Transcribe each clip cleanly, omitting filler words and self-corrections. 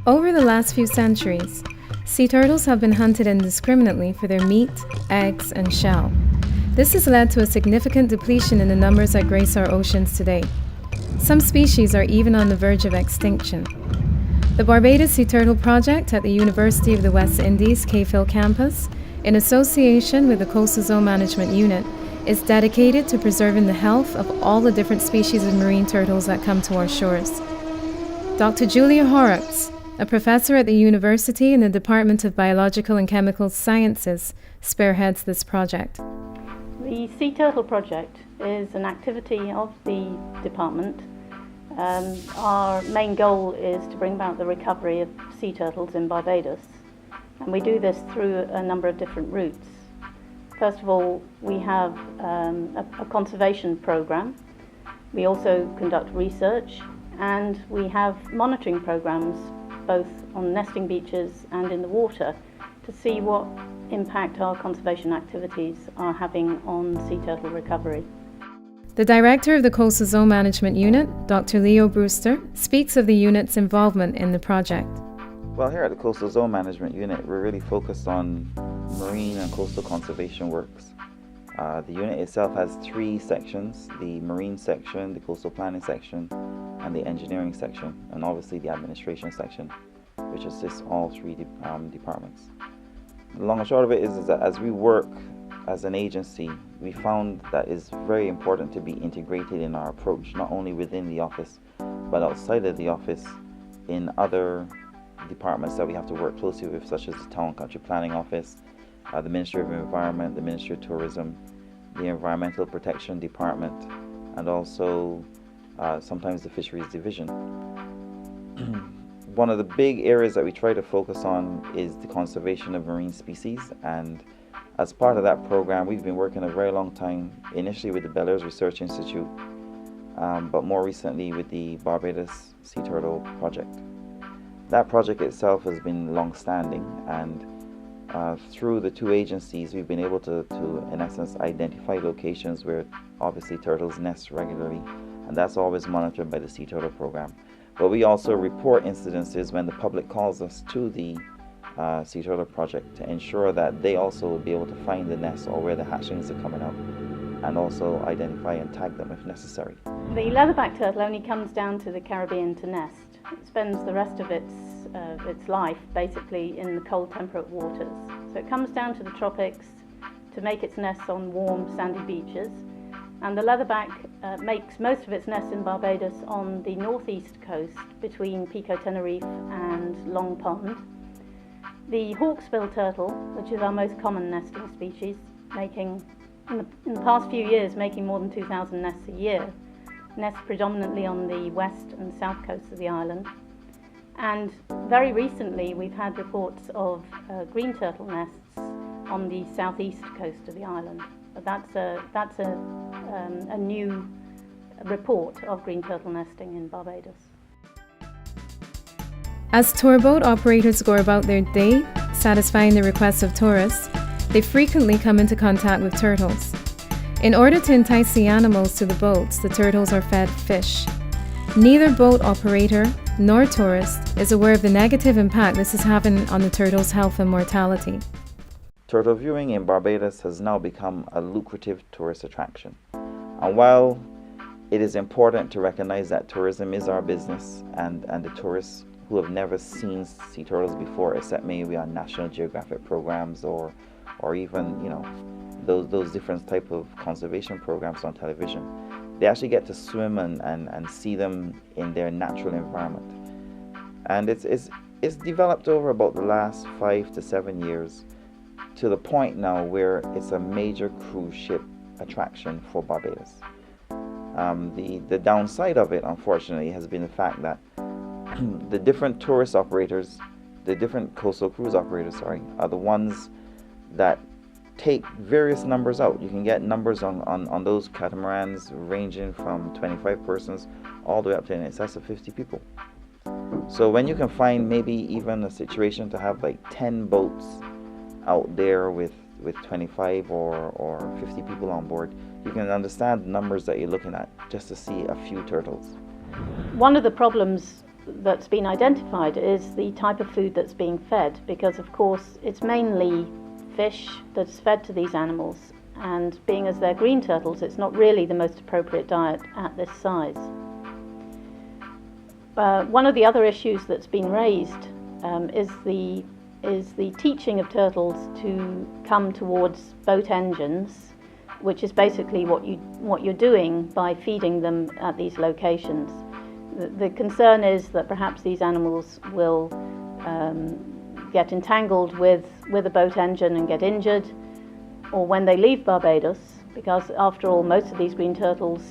Over the last few centuries, sea turtles have been hunted indiscriminately for their meat, eggs, and shell. This has led to a significant depletion in the numbers that grace our oceans today. Some species are even on the verge of extinction. The Barbados Sea Turtle Project at the University of the West Indies Cayfield campus, in association with the Coastal Zone Management Unit, is dedicated to preserving the health of all the different species of marine turtles that come to our shores. Dr. Julia Horrocks, a professor at the university in the Department of Biological and Chemical Sciences, spearheads this project. The Sea Turtle Project is an activity of the department. Our main goal is to bring about the recovery of sea turtles in Barbados, and we do this through a number of different routes. First of all, we have a conservation program. We also conduct research, and we have monitoring programs both on nesting beaches and in the water to see what impact our conservation activities are having on sea turtle recovery. The director of the Coastal Zone Management Unit, Dr. Leo Brewster, speaks of the unit's involvement in the project. Well, here at the Coastal Zone Management Unit, we're really focused on marine and coastal conservation works. The unit itself has three sections: the marine section, the coastal planning section, and the engineering section, and obviously the administration section, which assists all three departments. The long and short of it is that as we work as an agency, we found that it's very important to be integrated in our approach, not only within the office, but outside of the office in other departments that we have to work closely with, such as the Town and Country Planning Office, the Ministry of Environment, the Ministry of Tourism, the Environmental Protection Department, and also sometimes the Fisheries Division. One of the big areas that we try to focus on is the conservation of marine species, and as part of that program, we've been working a very long time, initially with the Bellairs Research Institute, but more recently with the Barbados Sea Turtle Project. That project itself has been long-standing, and through the two agencies, we've been able to, in essence, identify locations where obviously turtles nest regularly, and that's always monitored by the Sea Turtle Program. But we also report incidences when the public calls us to the Sea Turtle Project to ensure that they also will be able to find the nests or where the hatchlings are coming out, and also identify and tag them if necessary. The leatherback turtle only comes down to the Caribbean to nest. It spends the rest of its life basically in the cold temperate waters. So it comes down to the tropics to make its nests on warm sandy beaches, and the leatherback makes most of its nests in Barbados on the northeast coast between Pico Tenerife and Long Pond. The hawksbill turtle, which is our most common nesting species, making in the past few years making more than 2,000 nests a year, nests predominantly on the west and south coast of the island. And very recently we've had reports of green turtle nests on the southeast coast of the island. That's a new report of green turtle nesting in Barbados. As tour boat operators go about their day, satisfying the requests of tourists, they frequently come into contact with turtles. In order to entice the animals to the boats, the turtles are fed fish. Neither boat operator nor tourist is aware of the negative impact this is having on the turtles' health and mortality. Turtle viewing in Barbados has now become a lucrative tourist attraction. And while it is important to recognize that tourism is our business, and the tourists who have never seen sea turtles before, except maybe on National Geographic programs or even, those different type of conservation programs on television, they actually get to swim and see them in their natural environment. And it's developed over about the last 5 to 7 years to the point now where it's a major cruise ship attraction for Barbados. The downside of it, unfortunately, has been the fact that the different tourist operators, the different coastal cruise operators, are the ones that take various numbers out. You can get numbers on those catamarans ranging from 25 persons all the way up to in excess of 50 people. So when you can find maybe even a situation to have like 10 boats out there with 25 or 50 people on board, you can understand the numbers that you're looking at just to see a few turtles. One of the problems that's been identified is the type of food that's being fed, because of course it's mainly fish that's fed to these animals, and being as they're green turtles, it's not really the most appropriate diet at this size. One of the other issues that's been raised is the teaching of turtles to come towards boat engines, which is basically what you're doing by feeding them at these locations. The concern is that perhaps these animals will get entangled with a boat engine and get injured, or when they leave Barbados, because after all, most of these green turtles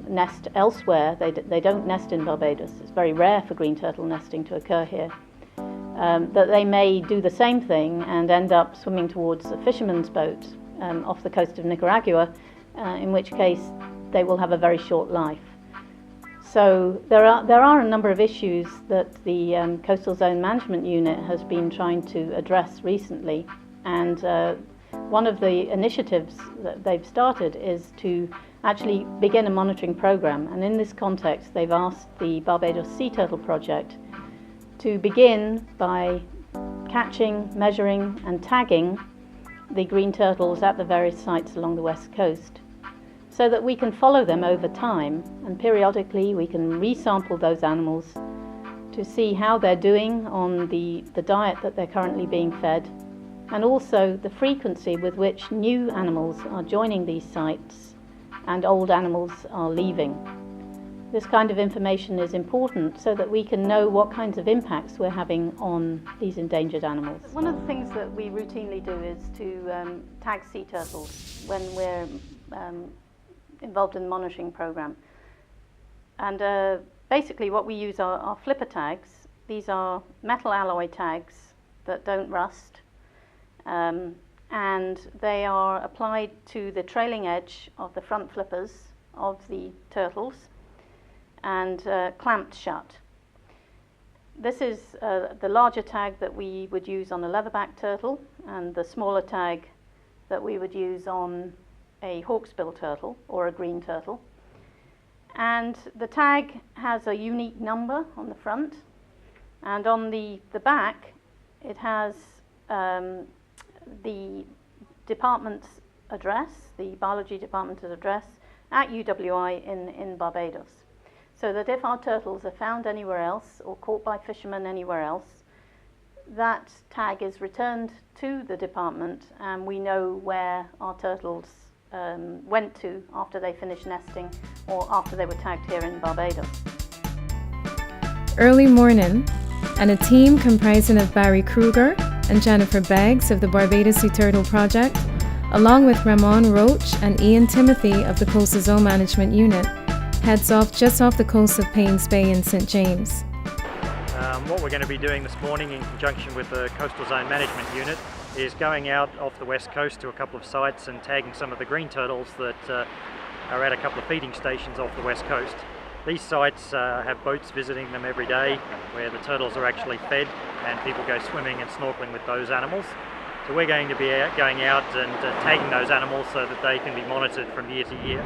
nest elsewhere. They don't nest in Barbados. It's very rare for green turtle nesting to occur here. That they may do the same thing and end up swimming towards a fisherman's boat off the coast of Nicaragua, in which case they will have a very short life. So there are a number of issues that the Coastal Zone Management Unit has been trying to address recently, and one of the initiatives that they've started is to actually begin a monitoring program, and in this context they've asked the Barbados Sea Turtle Project to begin by catching, measuring and tagging the green turtles at the various sites along the west coast, so that we can follow them over time, and periodically we can resample those animals to see how they're doing on the diet that they're currently being fed, and also the frequency with which new animals are joining these sites and old animals are leaving. This kind of information is important so that we can know what kinds of impacts we're having on these endangered animals. One of the things that we routinely do is to tag sea turtles when we're involved in the monitoring program. And basically what we use are flipper tags. These are metal alloy tags that don't rust, and they are applied to the trailing edge of the front flippers of the turtles and clamped shut. This is the larger tag that we would use on a leatherback turtle, and the smaller tag that we would use on a hawksbill turtle or a green turtle. And the tag has a unique number on the front, and on the back it has the department's address, the biology department's address at UWI in Barbados. So that if our turtles are found anywhere else or caught by fishermen anywhere else, that tag is returned to the department and we know where our turtles went to after they finished nesting or after they were tagged here in Barbados. Early morning, and a team comprising of Barry Kruger and Jennifer Beggs of the Barbados Sea Turtle Project, along with Ramon Roach and Ian Timothy of the Coastal Zone Management Unit, heads off just off the coast of Paynes Bay in St. James. What we're going to be doing this morning in conjunction with the Coastal Zone Management Unit is going out off the west coast to a couple of sites and tagging some of the green turtles that are at a couple of feeding stations off the west coast. These sites have boats visiting them every day where the turtles are actually fed and people go swimming and snorkeling with those animals. So we're going to be going out and tagging those animals so that they can be monitored from year to year.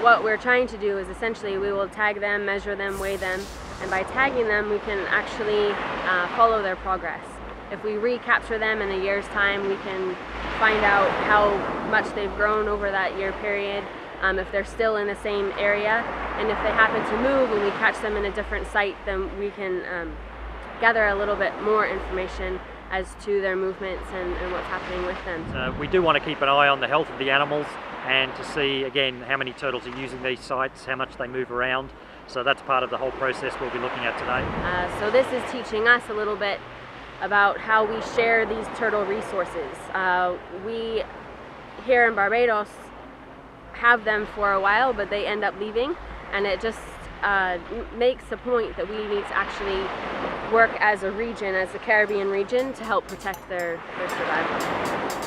What we're trying to do is essentially we will tag them, measure them, weigh them, and by tagging them we can actually follow their progress. If we recapture them in a year's time, we can find out how much they've grown over that year period, if they're still in the same area, and if they happen to move and we catch them in a different site, then we can gather a little bit more information as to their movements and what's happening with them. We do want to keep an eye on the health of the animals and to see again how many turtles are using these sites, how much they move around. So that's part of the whole process we'll be looking at today. So this is teaching us a little bit about how we share these turtle resources. We here in Barbados have them for a while, but they end up leaving, and it just makes a point that we need to actually work as a region, as the Caribbean region, to help protect their survival.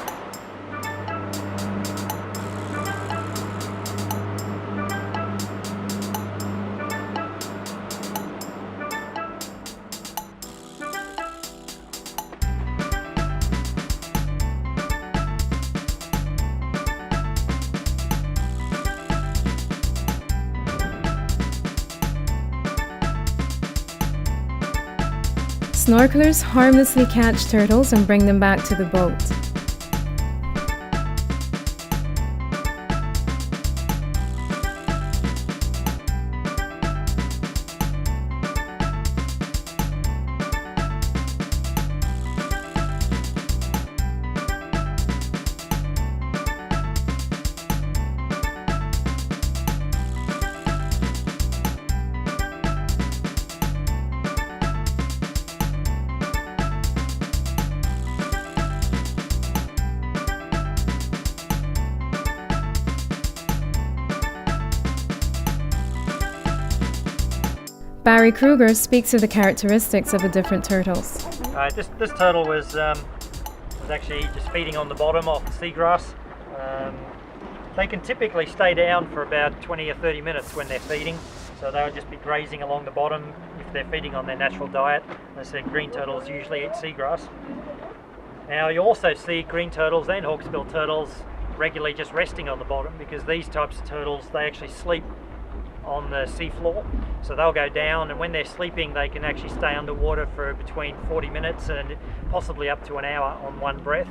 Snorkelers harmlessly catch turtles and bring them back to the boat. Barry Kruger speaks of the characteristics of the different turtles. This turtle was actually just feeding on the bottom off the seagrass. They can typically stay down for about 20 or 30 minutes when they're feeding, so they'll just be grazing along the bottom if they're feeding on their natural diet. As I said, green turtles usually eat seagrass. Now you also see green turtles and hawksbill turtles regularly just resting on the bottom, because these types of turtles, they actually sleep on the seafloor. So they'll go down, and when they're sleeping they can actually stay underwater for between 40 minutes and possibly up to an hour on one breath.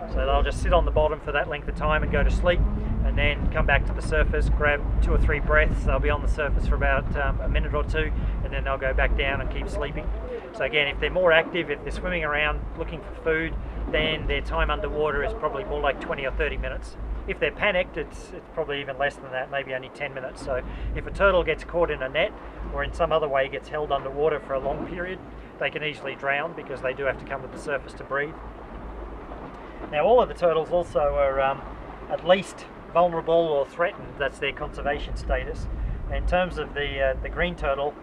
So they'll just sit on the bottom for that length of time and go to sleep, and then come back to the surface, grab 2 or 3 breaths. They'll be on the surface for about a minute or two, and then they'll go back down and keep sleeping. So again, if they're more active, if they're swimming around looking for food, then their time underwater is probably more like 20 or 30 minutes. If they're panicked, it's probably even less than that, maybe only 10 minutes. So if a turtle gets caught in a net or in some other way gets held underwater for a long period, they can easily drown, because they do have to come to the surface to breathe. Now all of the turtles also are at least vulnerable or threatened. That's their conservation status. In terms of the green turtle,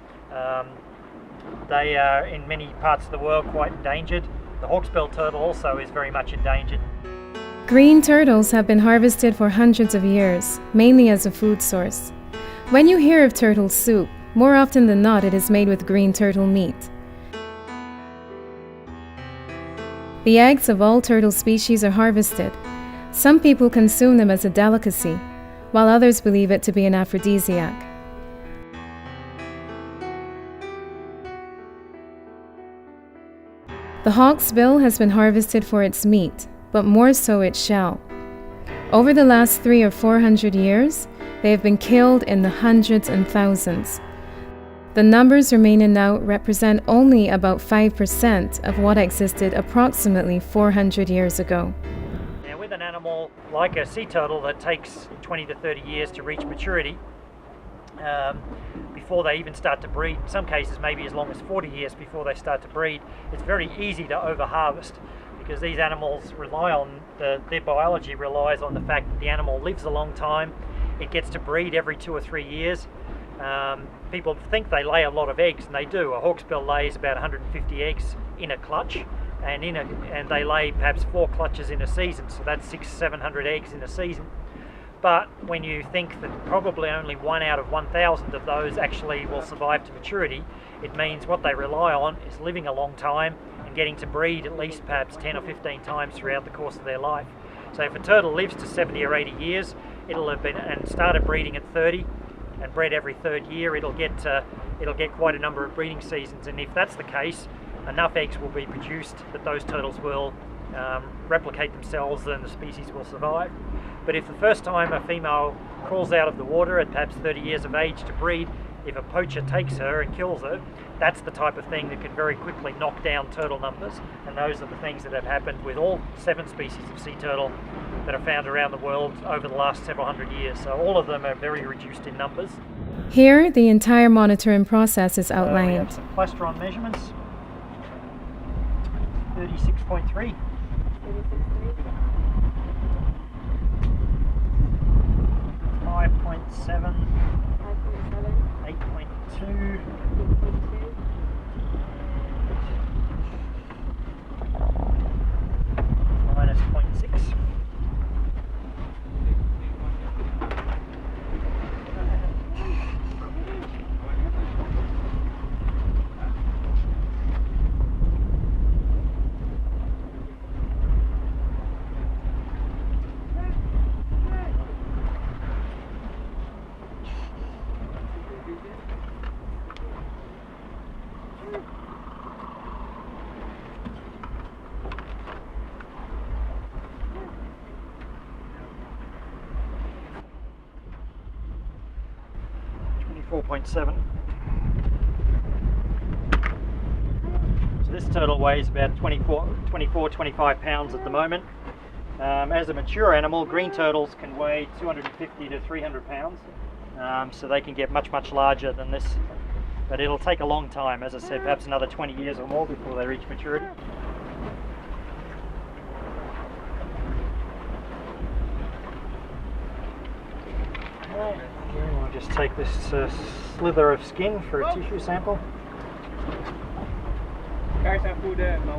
they are in many parts of the world quite endangered. The hawksbill turtle also is very much endangered. Green turtles have been harvested for hundreds of years, mainly as a food source. When you hear of turtle soup, more often than not it is made with green turtle meat. The eggs of all turtle species are harvested. Some people consume them as a delicacy, while others believe it to be an aphrodisiac. The hawksbill has been harvested for its meat, but more so its shell. Over the last 300 or 400 years, they have been killed in the hundreds and thousands. The numbers remaining now represent only about 5% of what existed approximately 400 years ago. Now with an animal like a sea turtle that takes 20 to 30 years to reach maturity, before they even start to breed, in some cases maybe as long as 40 years before they start to breed, it's very easy to over-harvest, because these animals rely on, their biology relies on the fact that the animal lives a long time. It gets to breed every 2 or 3 years. People think they lay a lot of eggs, and they do. A hawksbill lays about 150 eggs in a clutch, and they lay perhaps 4 clutches in a season, so that's 600-700 eggs in a season. But when you think that probably only 1 out of 1,000 of those actually will survive to maturity, it means what they rely on is living a long time and getting to breed at least perhaps 10 or 15 times throughout the course of their life. So if a turtle lives to 70 or 80 years, it'll have been and started breeding at 30 and bred every 3rd year, it'll get quite a number of breeding seasons. And if that's the case, enough eggs will be produced that those turtles will replicate themselves and the species will survive. But if the first time a female crawls out of the water at perhaps 30 years of age to breed, if a poacher takes her and kills her, that's the type of thing that can very quickly knock down turtle numbers. And those are the things that have happened with all 7 species of sea turtle that are found around the world over the last several hundred years. So all of them are very reduced in numbers. Here, the entire monitoring process is outlined. We have some plastron measurements. 36.3. 5.7, 8.2, minus 0.6. 24.7. So this turtle weighs about 25 pounds at the moment. As a mature animal, green turtles can weigh 250 to 300 pounds, so they can get much larger than this, but it'll take a long time, as I said, perhaps another 20 years or more before they reach maturity. I'll just take this slither of skin for a tissue sample. Guys, have food there, no?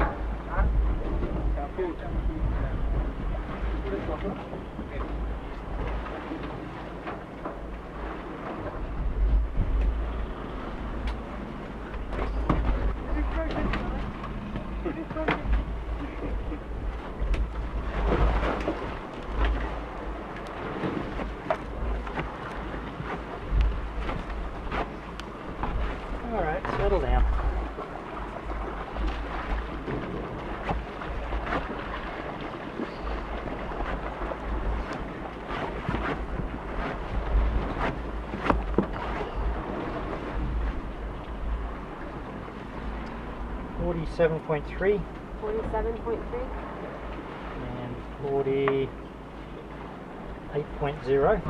Have food. All right, settle down. Forty-seven point three. 47.3. And 48.0.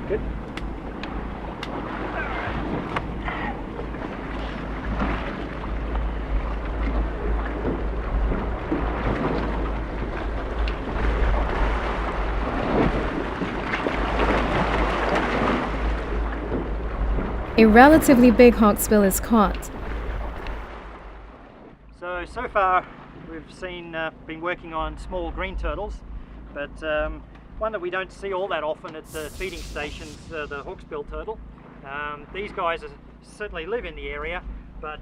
Good. A relatively big hawksbill is caught. So far we've been working on small green turtles, but one that we don't see all that often at the feeding stations, the hawksbill turtle. These guys certainly live in the area, but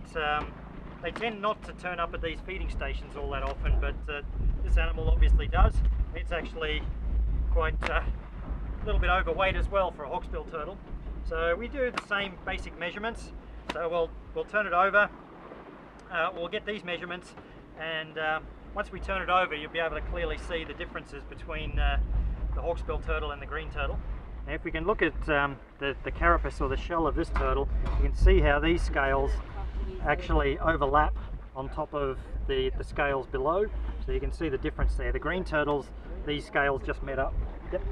they tend not to turn up at these feeding stations all that often, but this animal obviously does. It's actually quite a little bit overweight as well for a hawksbill turtle. So we do the same basic measurements. So we'll turn it over, we'll get these measurements, and once we turn it over you'll be able to clearly see the differences between the hawksbill turtle and the green turtle. Now if we can look at the carapace or the shell of this turtle, you can see how these scales actually overlap on top of the scales below. So you can see the difference there. The green turtles, these scales just met up. Yep.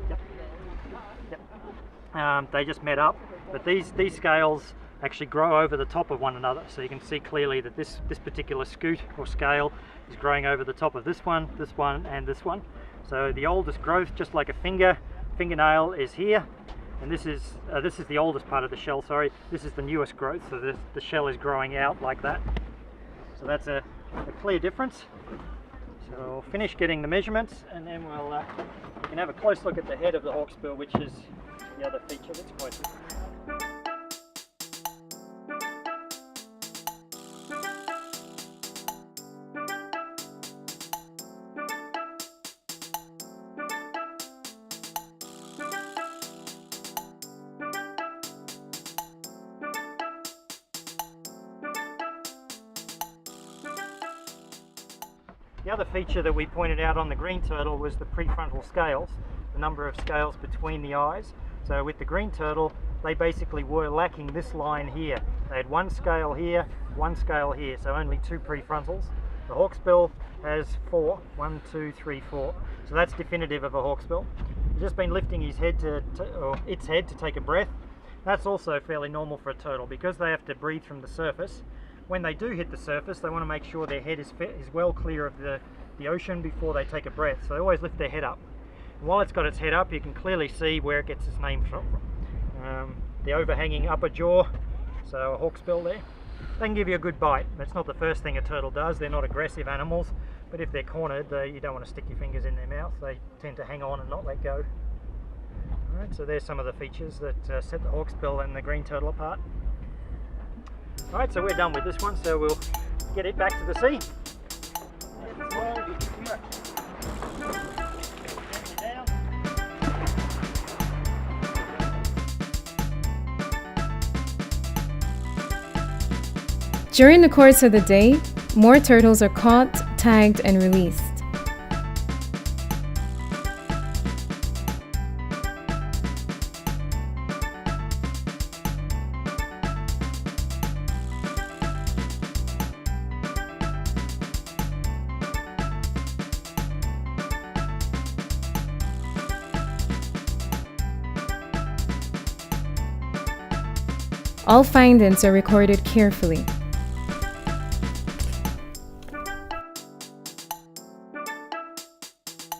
They just met up, but these scales actually grow over the top of one another. So you can see clearly that this particular scoot or scale is growing over the top of this one, and this one. So the oldest growth, just like a fingernail, is here, and this is the oldest part of the shell. Sorry, this is the newest growth. So the shell is growing out like that. So that's a clear difference. So we'll finish getting the measurements, and then we can have a close look at the head of the hawksbill, which is the other feature that's quite different. The other feature that we pointed out on the green turtle was the prefrontal scales, the number of scales between the eyes. So with the green turtle, they basically were lacking this line here. They had one scale here, one scale here, so only two prefrontals. The hawksbill has 4, 1, 2, 3, 4. So that's definitive of a hawksbill. He's just been lifting his head or its head to take a breath. That's also fairly normal for a turtle because they have to breathe from the surface. When they do hit the surface, they want to make sure their head is well clear of the ocean before they take a breath. So they always lift their head up. While it's got its head up, you can clearly see where it gets its name from. The overhanging upper jaw, so a hawksbill there. They can give you a good bite. That's not the first thing a turtle does. They're not aggressive animals, but if they're cornered, you don't want to stick your fingers in their mouth. They tend to hang on and not let go. Alright, so there's some of the features that set the hawksbill and the green turtle apart. Alright, so we're done with this one, so we'll get it back to the sea. During the course of the day, more turtles are caught, tagged, and released. All findings are recorded carefully.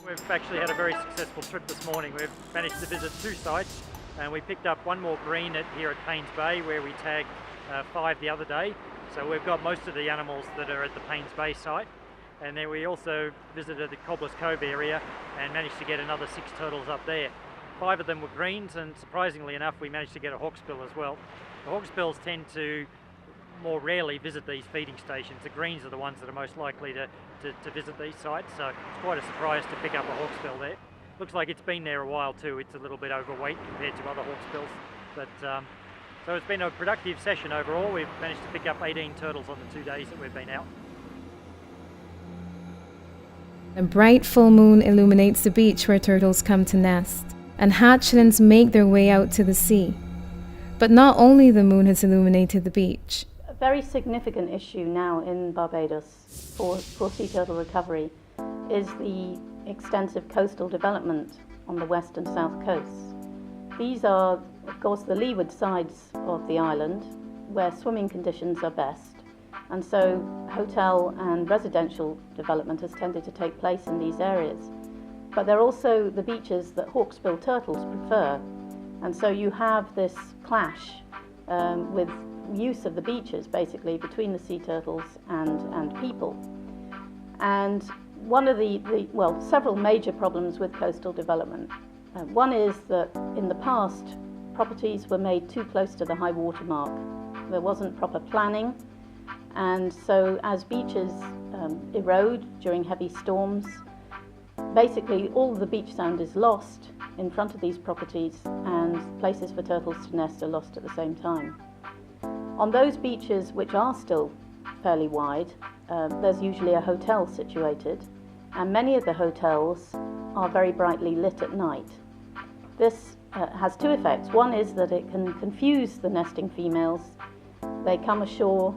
We've actually had a very successful trip this morning. We've managed to visit 2 sites, and we picked up one more green here at Paynes Bay, where we tagged 5 the other day. So we've got most of the animals that are at the Paynes Bay site. And then we also visited the Cobblers Cove area and managed to get another 6 turtles up there. 5 of them were greens, and surprisingly enough we managed to get a hawksbill as well. The hawksbills tend to more rarely visit these feeding stations. The greens are the ones that are most likely to visit these sites, so it's quite a surprise to pick up a hawksbill there. Looks like it's been there a while too. It's a little bit overweight compared to other hawksbills, but so it's been a productive session overall. We've managed to pick up 18 turtles on the 2 days that we've been out. A bright full moon illuminates the beach where turtles come to nest, and hatchlings make their way out to the sea. But not only the moon has illuminated the beach. A very significant issue now in Barbados for sea turtle recovery is the extensive coastal development on the west and south coasts. These are, of course, the leeward sides of the island where swimming conditions are best, and so hotel and residential development has tended to take place in these areas. But they're also the beaches that hawksbill turtles prefer, and so you have this clash with use of the beaches basically between the sea turtles and people. And one of several major problems with coastal development. One is that in the past, properties were made too close to the high water mark. There wasn't proper planning, and so as beaches erode during heavy storms, basically all of the beach sand is lost in front of these properties, and places for turtles to nest are lost at the same time. On those beaches which are still fairly wide, there's usually a hotel situated, and many of the hotels are very brightly lit at night. This has 2 effects. One is that it can confuse the nesting females. They come ashore,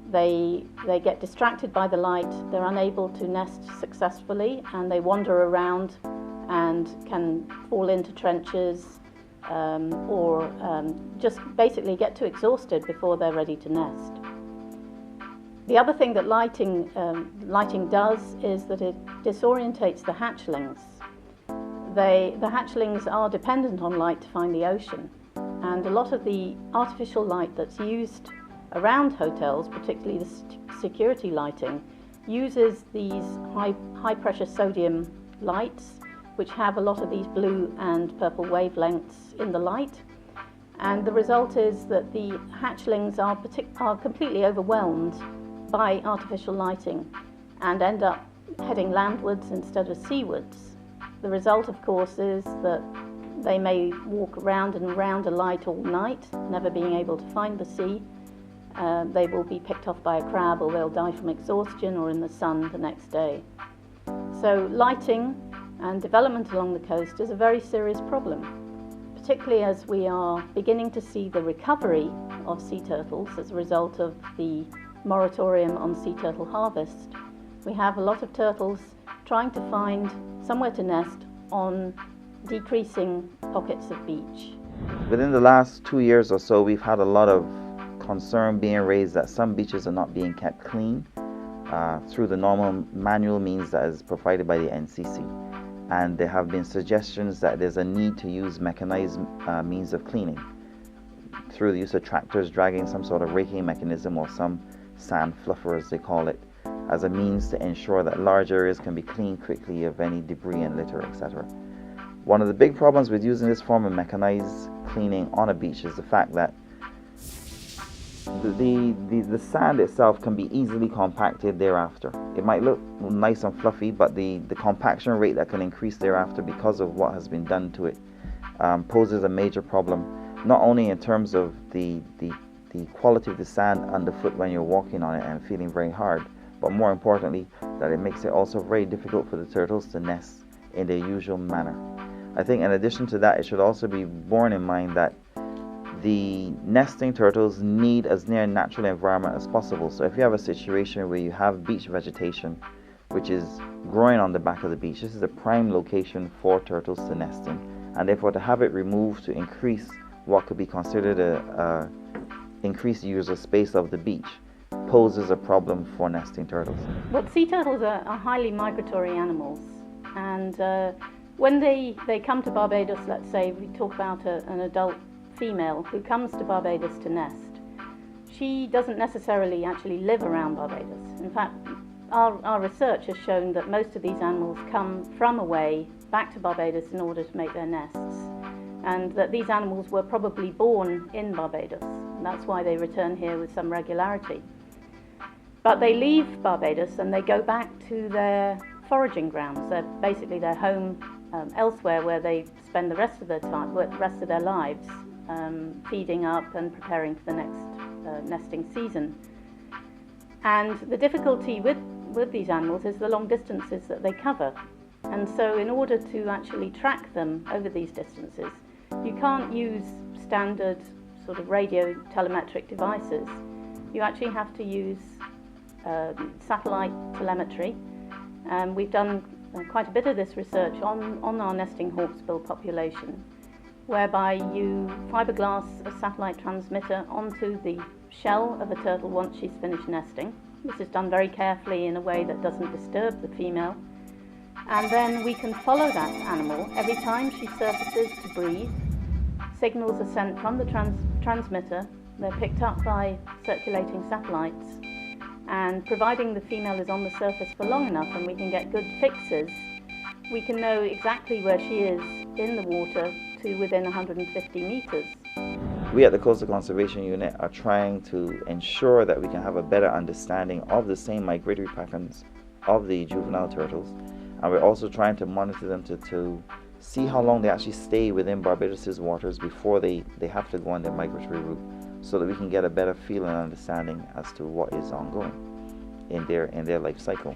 they get distracted by the light, they're unable to nest successfully, and they wander around and can fall into trenches or just basically get too exhausted before they're ready to nest. The other thing that lighting does is that it disorientates the hatchlings. The hatchlings are dependent on light to find the ocean, and a lot of the artificial light that's used around hotels, particularly the security lighting, uses these high pressure sodium lights, which have a lot of these blue and purple wavelengths in the light. And the result is that the hatchlings are completely overwhelmed by artificial lighting and end up heading landwards instead of seawards. The result, of course, is that they may walk around and around a light all night, never being able to find the sea. They will be picked off by a crab, or they'll die from exhaustion or in the sun the next day. So lighting and development along the coast is a very serious problem, particularly as we are beginning to see the recovery of sea turtles as a result of the moratorium on sea turtle harvest. We have a lot of turtles trying to find somewhere to nest on decreasing pockets of beach. Within the last 2 years or so, we've had a lot of concern being raised that some beaches are not being kept clean through the normal manual means that is provided by the NCC. and there have been suggestions that there's a need to use mechanized means of cleaning through the use of tractors dragging some sort of raking mechanism or some sand fluffer, as they call it, as a means to ensure that large areas can be cleaned quickly of any debris and litter, etc. One of the big problems with using this form of mechanized cleaning on a beach is the fact that the sand itself can be easily compacted thereafter. It might look nice and fluffy, but the compaction rate that can increase thereafter because of what has been done to it poses a major problem, not only in terms of the quality of the sand underfoot when you're walking on it and feeling very hard, but more importantly, that it makes it also very difficult for the turtles to nest in their usual manner. I think in addition to that, it should also be borne in mind that the nesting turtles need as near a natural environment as possible. So if you have a situation where you have beach vegetation which is growing on the back of the beach, this is a prime location for turtles to nest in, and therefore to have it removed to increase what could be considered a increased use of space of the beach poses a problem for nesting turtles. Well, sea turtles are highly migratory animals, and when they come to Barbados, let's say we talk about an adult female who comes to Barbados to nest, she doesn't necessarily actually live around Barbados. In fact, our research has shown that most of these animals come from away back to Barbados in order to make their nests, and that these animals were probably born in Barbados, and that's why they return here with some regularity. But they leave Barbados and they go back to their foraging grounds. They're basically their home elsewhere, where they spend the rest of their time, the rest of their lives, feeding up and preparing for the next nesting season. And the difficulty with these animals is the long distances that they cover. And so in order to actually track them over these distances, you can't use standard sort of radio telemetric devices. You actually have to use satellite telemetry. We've done quite a bit of this research on our nesting hawksbill population, whereby you fiberglass a satellite transmitter onto the shell of a turtle once she's finished nesting. This is done very carefully in a way that doesn't disturb the female. And then we can follow that animal every time she surfaces to breathe. Signals are sent from the transmitter. They're picked up by circulating satellites. And providing the female is on the surface for long enough and we can get good fixes, we can know exactly where she is in the water to within 150 meters. We at the Coastal Conservation Unit are trying to ensure that we can have a better understanding of the same migratory patterns of the juvenile turtles, and we're also trying to monitor them to see how long they actually stay within Barbados' waters before they have to go on their migratory route, so that we can get a better feel and understanding as to what is ongoing in their life cycle.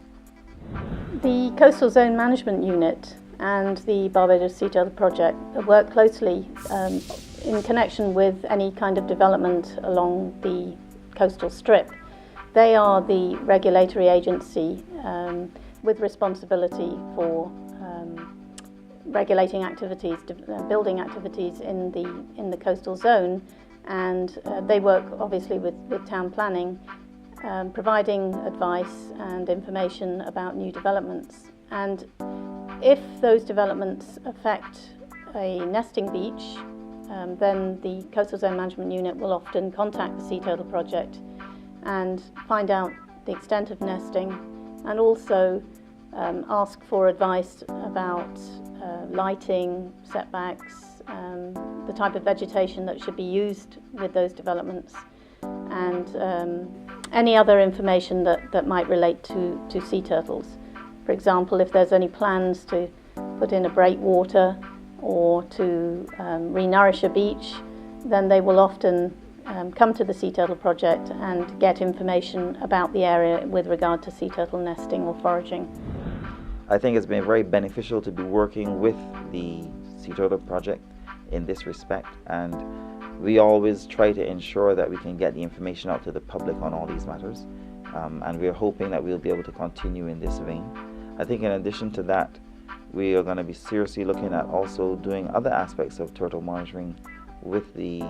The Coastal Zone Management Unit and the Barbados Sea Turtle Project work closely in connection with any kind of development along the coastal strip. They are the regulatory agency with responsibility for regulating activities, building activities in the coastal zone, and they work obviously with town planning, providing advice and information about new developments. And if those developments affect a nesting beach, then the Coastal Zone Management Unit will often contact the Sea Turtle Project and find out the extent of nesting, and also ask for advice about lighting, setbacks, the type of vegetation that should be used with those developments, and any other information that might relate to sea turtles. For example, if there's any plans to put in a breakwater or to re-nourish a beach, then they will often come to the Sea Turtle Project and get information about the area with regard to sea turtle nesting or foraging. I think it's been very beneficial to be working with the Sea Turtle Project in this respect, and we always try to ensure that we can get the information out to the public on all these matters, and we're hoping that we'll be able to continue in this vein. I think in addition to that, we are going to be seriously looking at also doing other aspects of turtle monitoring with the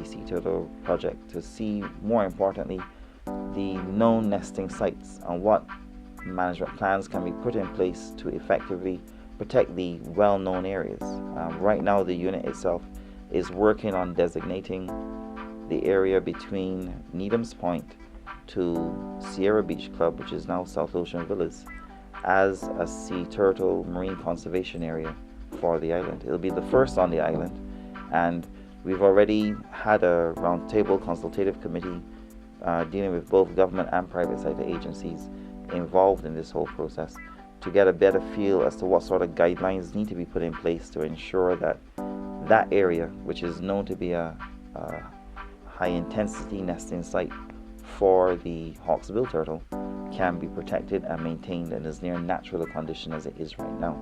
Sea Turtle Project to see, more importantly, the known nesting sites and what management plans can be put in place to effectively protect the well-known areas. Right now, the unit itself is working on designating the area between Needham's Point to Sierra Beach Club, which is now South Ocean Villas, as a sea turtle marine conservation area for the island. It'll be the first on the island, and we've already had a roundtable consultative committee dealing with both government and private sector agencies involved in this whole process to get a better feel as to what sort of guidelines need to be put in place to ensure that that area, which is known to be a high intensity nesting site for the hawksbill turtle, can be protected and maintained in as near natural a condition as it is right now.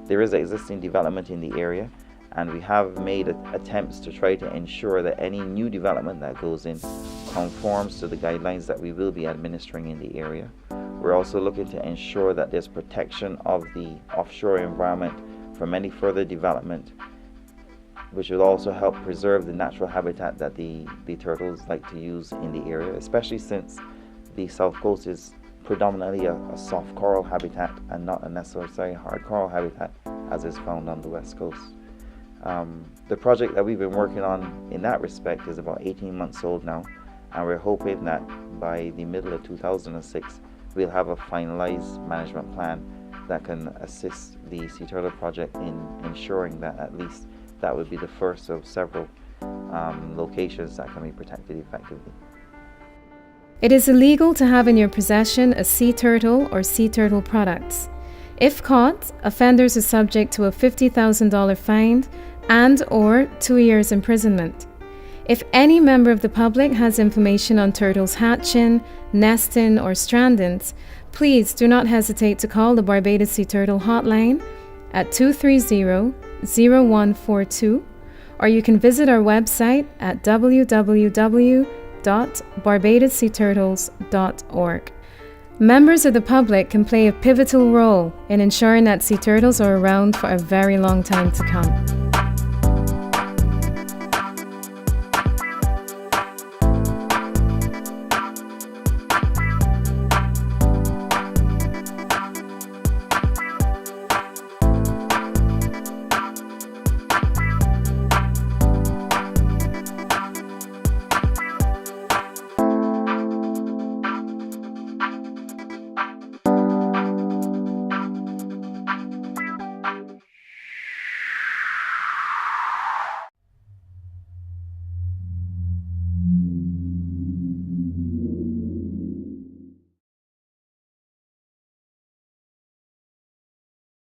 There is existing development in the area, and we have made attempts to try to ensure that any new development that goes in conforms to the guidelines that we will be administering in the area. We're also looking to ensure that there's protection of the offshore environment from any further development, which will also help preserve the natural habitat that the turtles like to use in the area, especially since the South Coast is predominantly a soft coral habitat and not a necessarily hard coral habitat as is found on the West Coast. The project that we've been working on in that respect is about 18 months old now, and we're hoping that by the middle of 2006 we'll have a finalized management plan that can assist the Sea Turtle Project in ensuring that at least that would be the first of several locations that can be protected effectively. It is illegal to have in your possession a sea turtle or sea turtle products. If caught, offenders are subject to a $50,000 fine and/or 2 years imprisonment. If any member of the public has information on turtles hatching, nesting, or strandings, please do not hesitate to call the Barbados Sea Turtle hotline at 230-0142, or you can visit our website at www.barbadosseaturtles.org. Members of the public can play a pivotal role in ensuring that sea turtles are around for a very long time to come.